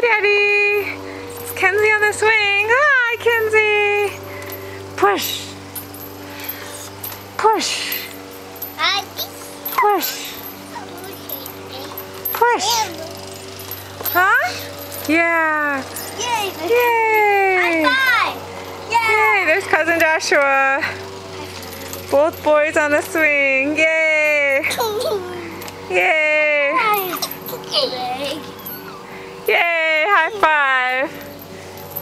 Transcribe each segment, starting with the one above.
Hi, Daddy. It's Kenzie on the swing. Hi, Kenzie. Push. Push. Push. Push. Huh? Yeah. Yay. Yay. There's Cousin Joshua. Both boys on the swing. Yay. Yay. Yay. High five.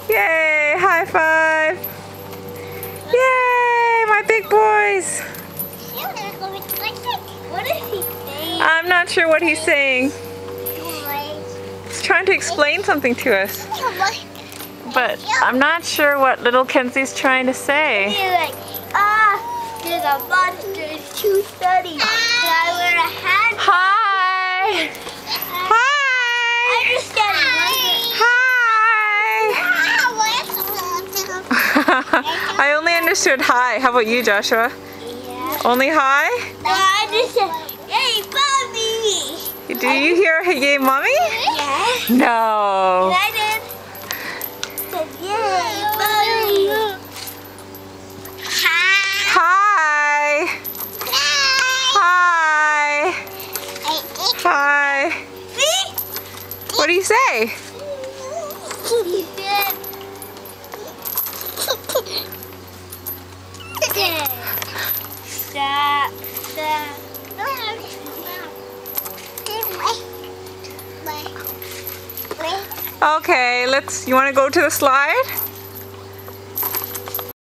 Yay. High five. Yay. My big boys. What is he saying? I'm not sure what he's saying. He's trying to explain something to us. But I'm not sure what little Kenzie's trying to say. There's a monster, it's too sunny. Can I wear a hat? Hi! Hi! I understand Hi! I only understood hi. How about you, Joshua? Yeah. Only hi? No, I understand. Hey, Bobby! Do you hear yay, mommy? Yes. No. I did. Said, yay, Bobby! Hi! Hi! Hi! See? What do you say? He said, stop, stop. Okay, you want to go to the slide?